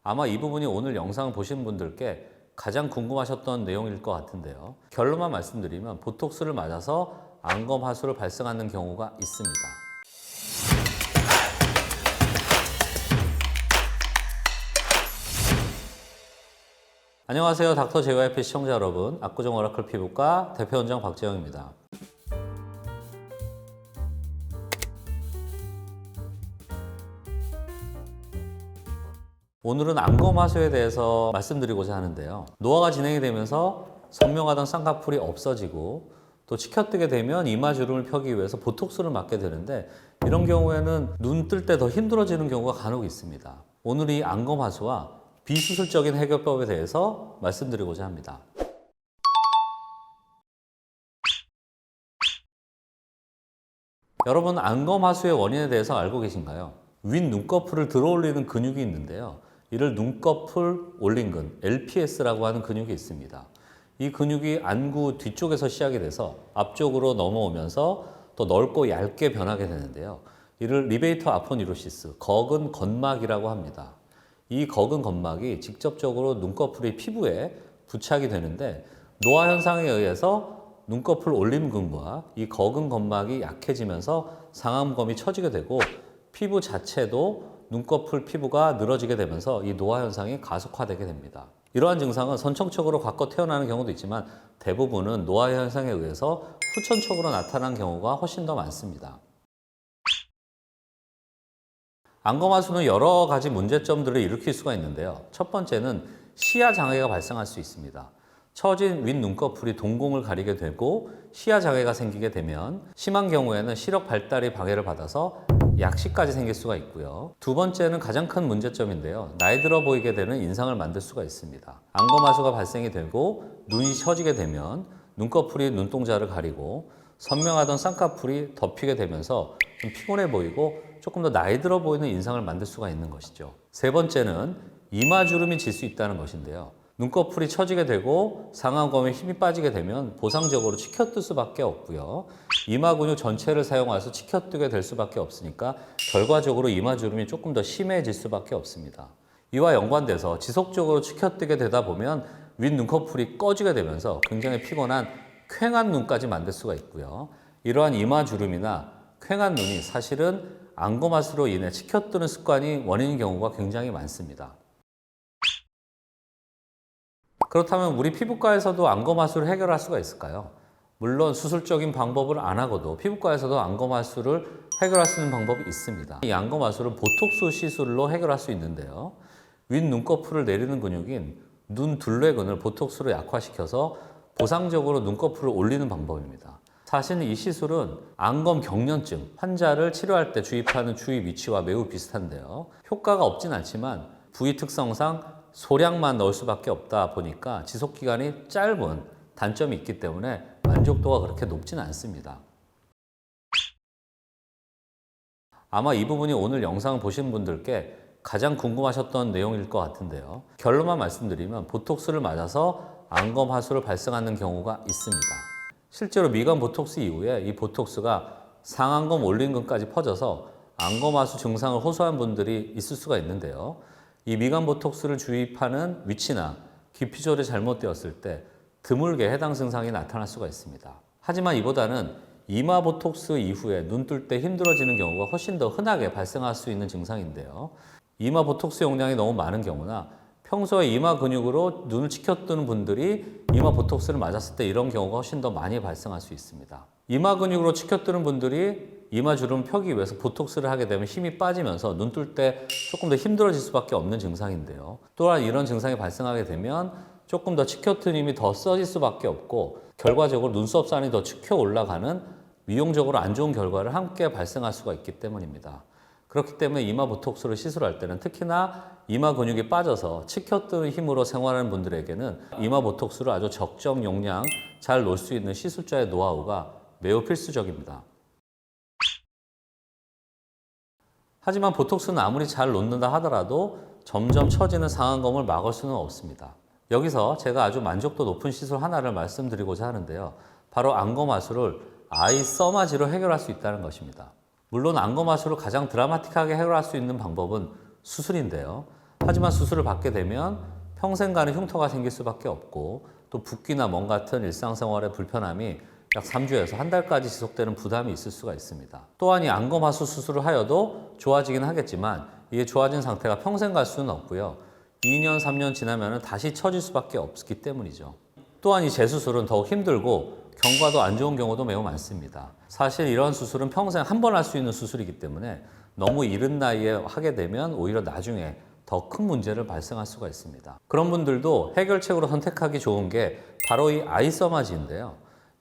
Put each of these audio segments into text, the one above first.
아마 이 부분이 오늘 영상 보신 분들께 가장 궁금하셨던 내용일 것 같은데요. 결론만 말씀드리면 보톡스를 맞아서 안검 하수를 발생하는 경우가 있습니다. 안녕하세요. 닥터 JYP 시청자 여러분. 압구정 오라클 피부과 대표원장 박재영입니다. 오늘은 안검 하수에 대해서 말씀드리고자 하는데요. 노화가 진행이 되면서 선명하던 쌍꺼풀이 없어지고 또 치켜뜨게 되면 이마주름을 펴기 위해서 보톡스를 맞게 되는데 이런 경우에는 눈 뜰 때 더 힘들어지는 경우가 간혹 있습니다. 오늘 이 안검 하수와 비수술적인 해결법에 대해서 말씀드리고자 합니다. 여러분, 안검 하수의 원인에 대해서 알고 계신가요? 윗 눈꺼풀을 들어 올리는 근육이 있는데요. 이를 눈꺼풀 올림근, LPS라고 하는 근육이 있습니다. 이 근육이 안구 뒤쪽에서 시작이 돼서 앞쪽으로 넘어오면서 또 넓고 얇게 변하게 되는데요. 이를 리베이터 아포니로시스, 거근 건막이라고 합니다. 이 거근 건막이 직접적으로 눈꺼풀의 피부에 부착이 되는데 노화 현상에 의해서 눈꺼풀 올림근과 이 거근 건막이 약해지면서 상안검이 처지게 되고 피부 자체도 눈꺼풀 피부가 늘어지게 되면서 이 노화 현상이 가속화되게 됩니다. 이러한 증상은 선천적으로 갖고 태어나는 경우도 있지만 대부분은 노화 현상에 의해서 후천적으로 나타나는 경우가 훨씬 더 많습니다. 안검 하수는 여러 가지 문제점들을 일으킬 수가 있는데요. 첫 번째는 시야 장애가 발생할 수 있습니다. 처진 윗 눈꺼풀이 동공을 가리게 되고 시야 장애가 생기게 되면 심한 경우에는 시력 발달이 방해를 받아서 약시까지 생길 수가 있고요. 두 번째는 가장 큰 문제점인데요. 나이 들어 보이게 되는 인상을 만들 수가 있습니다. 안검 하수가 발생이 되고 눈이 처지게 되면 눈꺼풀이 눈동자를 가리고 선명하던 쌍꺼풀이 덮이게 되면서 좀 피곤해 보이고 조금 더 나이 들어 보이는 인상을 만들 수가 있는 것이죠. 세 번째는 이마주름이 질 수 있다는 것인데요. 눈꺼풀이 처지게 되고 상안검에 힘이 빠지게 되면 보상적으로 치켜뜰 수밖에 없고요. 이마 근육 전체를 사용해서 치켜뜨게 될 수밖에 없으니까 결과적으로 이마주름이 조금 더 심해질 수밖에 없습니다. 이와 연관돼서 지속적으로 치켜뜨게 되다 보면 윗 눈꺼풀이 꺼지게 되면서 굉장히 피곤한 퀭한 눈까지 만들 수가 있고요. 이러한 이마주름이나 퀭한 눈이 사실은 안검 하수로 인해 치켜뜨는 습관이 원인인 경우가 굉장히 많습니다. 그렇다면 우리 피부과에서도 안검 하수를 해결할 수가 있을까요? 물론 수술적인 방법을 안 하고도 피부과에서도 안검 하수를 해결할 수 있는 방법이 있습니다. 이 안검 하수를 보톡스 시술로 해결할 수 있는데요. 윗 눈꺼풀을 내리는 근육인 눈 둘레근을 보톡스로 약화시켜서 보상적으로 눈꺼풀을 올리는 방법입니다. 사실 이 시술은 안검 경련증 환자를 치료할 때 주입하는 주입 위치와 매우 비슷한데요. 효과가 없진 않지만 부위 특성상 소량만 넣을 수밖에 없다 보니까 지속기간이 짧은 단점이 있기 때문에 만족도가 그렇게 높지는 않습니다. 아마 이 부분이 오늘 영상을 보신 분들께 가장 궁금하셨던 내용일 것 같은데요. 결론만 말씀드리면 보톡스를 맞아서 안검 하수를 발생하는 경우가 있습니다. 실제로 미간 보톡스 이후에 이 보톡스가 상안검 올림근까지 퍼져서 안검 하수 증상을 호소한 분들이 있을 수가 있는데요. 이 미간 보톡스를 주입하는 위치나 깊이 조절이 잘못되었을 때 드물게 해당 증상이 나타날 수가 있습니다. 하지만 이보다는 이마 보톡스 이후에 눈 뜰 때 힘들어지는 경우가 훨씬 더 흔하게 발생할 수 있는 증상인데요. 이마 보톡스 용량이 너무 많은 경우나 평소에 이마 근육으로 눈을 치켜뜨는 분들이 이마 보톡스를 맞았을 때 이런 경우가 훨씬 더 많이 발생할 수 있습니다. 이마 근육으로 치켜뜨는 분들이 이마 주름을 펴기 위해서 보톡스를 하게 되면 힘이 빠지면서 눈 뜰 때 조금 더 힘들어질 수밖에 없는 증상인데요. 또한 이런 증상이 발생하게 되면 조금 더 치켜뜨는 힘이 더 써질 수밖에 없고 결과적으로 눈썹산이 더 치켜 올라가는 미용적으로 안 좋은 결과를 함께 발생할 수가 있기 때문입니다. 그렇기 때문에 이마 보톡스를 시술할 때는 특히나 이마 근육이 빠져서 치켜뜨는 힘으로 생활하는 분들에게는 이마 보톡스를 아주 적정 용량 잘 놓을 수 있는 시술자의 노하우가 매우 필수적입니다. 하지만 보톡스는 아무리 잘 놓는다 하더라도 점점 처지는 상안검을 막을 수는 없습니다. 여기서 제가 아주 만족도 높은 시술 하나를 말씀드리고자 하는데요. 바로 안검 하수를 아이 써마지로 해결할 수 있다는 것입니다. 물론 안검 하수를 가장 드라마틱하게 해결할 수 있는 방법은 수술인데요. 하지만 수술을 받게 되면 평생 가는 흉터가 생길 수밖에 없고 또 붓기나 멍 같은 일상생활의 불편함이 약 3주에서 한 달까지 지속되는 부담이 있을 수가 있습니다. 또한 이 안검하수 수술을 하여도 좋아지긴 하겠지만 이게 좋아진 상태가 평생 갈 수는 없고요. 2년, 3년 지나면 다시 처질 수밖에 없기 때문이죠. 또한 이 재수술은 더욱 힘들고 경과도 안 좋은 경우도 매우 많습니다. 사실 이런 수술은 평생 한 번 할 수 있는 수술이기 때문에 너무 이른 나이에 하게 되면 오히려 나중에 더 큰 문제를 발생할 수가 있습니다. 그런 분들도 해결책으로 선택하기 좋은 게 바로 이 아이서마지인데요.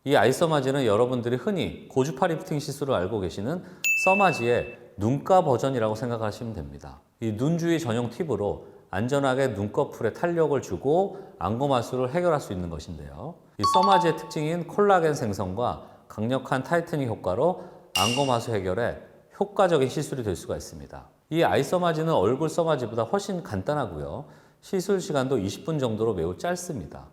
이 아이서마지는 여러분들이 흔히 고주파 리프팅 시술을 알고 계시는 서마지의 눈가 버전이라고 생각하시면 됩니다. 이 눈 주위 전용 팁으로 안전하게 눈꺼풀에 탄력을 주고 안검하수를 해결할 수 있는 것인데요. 이 서마지의 특징인 콜라겐 생성과 강력한 타이트닝 효과로 안검하수 해결에 효과적인 시술이 될 수가 있습니다. 이 아이서마지는 얼굴 서마지보다 훨씬 간단하고요. 시술 시간도 20분 정도로 매우 짧습니다.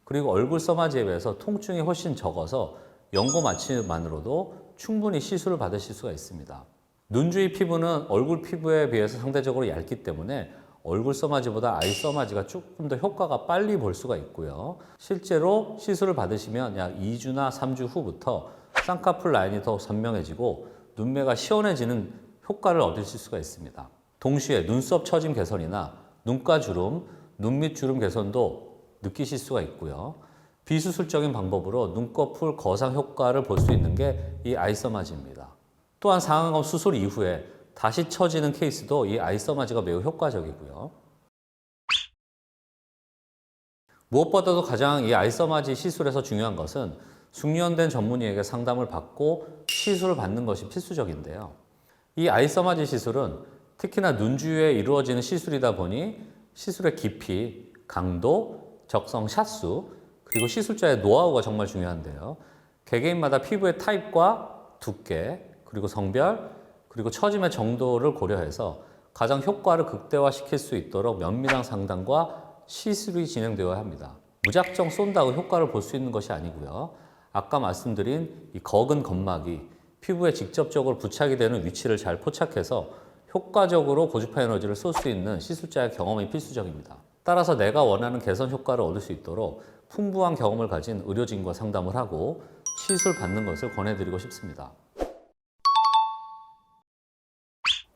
그리고 얼굴 서마지에 비해서 통증이 훨씬 적어서 연고 마취만으로도 충분히 시술을 받으실 수가 있습니다. 눈 주위 피부는 얼굴 피부에 비해서 상대적으로 얇기 때문에 얼굴 서마지보다 아이 서마지가 조금 더 효과가 빨리 볼 수가 있고요. 실제로 시술을 받으시면 약 2주나 3주 후부터 쌍꺼풀 라인이 더 선명해지고 눈매가 시원해지는 효과를 얻으실 수가 있습니다. 동시에 눈썹 처짐 개선이나 눈가 주름, 눈밑 주름 개선도 느끼실 수가 있고요. 비수술적인 방법으로 눈꺼풀 거상 효과를 볼 수 있는 게 이 아이서마지입니다. 또한 상안검 수술 이후에 다시 처지는 케이스도 이 아이서마지가 매우 효과적이고요. 무엇보다도 가장 이 아이서마지 시술에서 중요한 것은 숙련된 전문의에게 상담을 받고 시술을 받는 것이 필수적인데요. 이 아이서마지 시술은 특히나 눈 주위에 이루어지는 시술이다 보니 시술의 깊이, 강도, 적성 샷수, 그리고 시술자의 노하우가 정말 중요한데요. 개개인마다 피부의 타입과 두께, 그리고 성별, 그리고 처짐의 정도를 고려해서 가장 효과를 극대화시킬 수 있도록 면밀한 상담과 시술이 진행되어야 합니다. 무작정 쏜다고 효과를 볼 수 있는 것이 아니고요. 아까 말씀드린 이 거근 점막이 피부에 직접적으로 부착이 되는 위치를 잘 포착해서 효과적으로 고주파 에너지를 쏠 수 있는 시술자의 경험이 필수적입니다. 따라서 내가 원하는 개선 효과를 얻을 수 있도록 풍부한 경험을 가진 의료진과 상담을 하고 시술 받는 것을 권해드리고 싶습니다.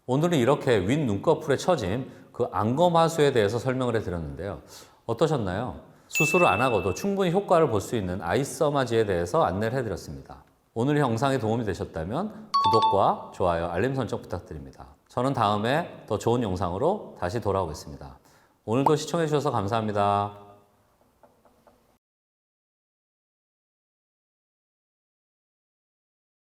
오늘은 이렇게 윗 눈꺼풀에 처짐, 그 안검하수에 대해서 설명을 해드렸는데요. 어떠셨나요? 수술을 안 하고도 충분히 효과를 볼 수 있는 아이서마지에 대해서 안내를 해드렸습니다. 오늘 영상이 도움이 되셨다면 구독과 좋아요, 알림 설정 부탁드립니다. 저는 다음에 더 좋은 영상으로 다시 돌아오겠습니다. 오늘도 시청해주셔서 감사합니다.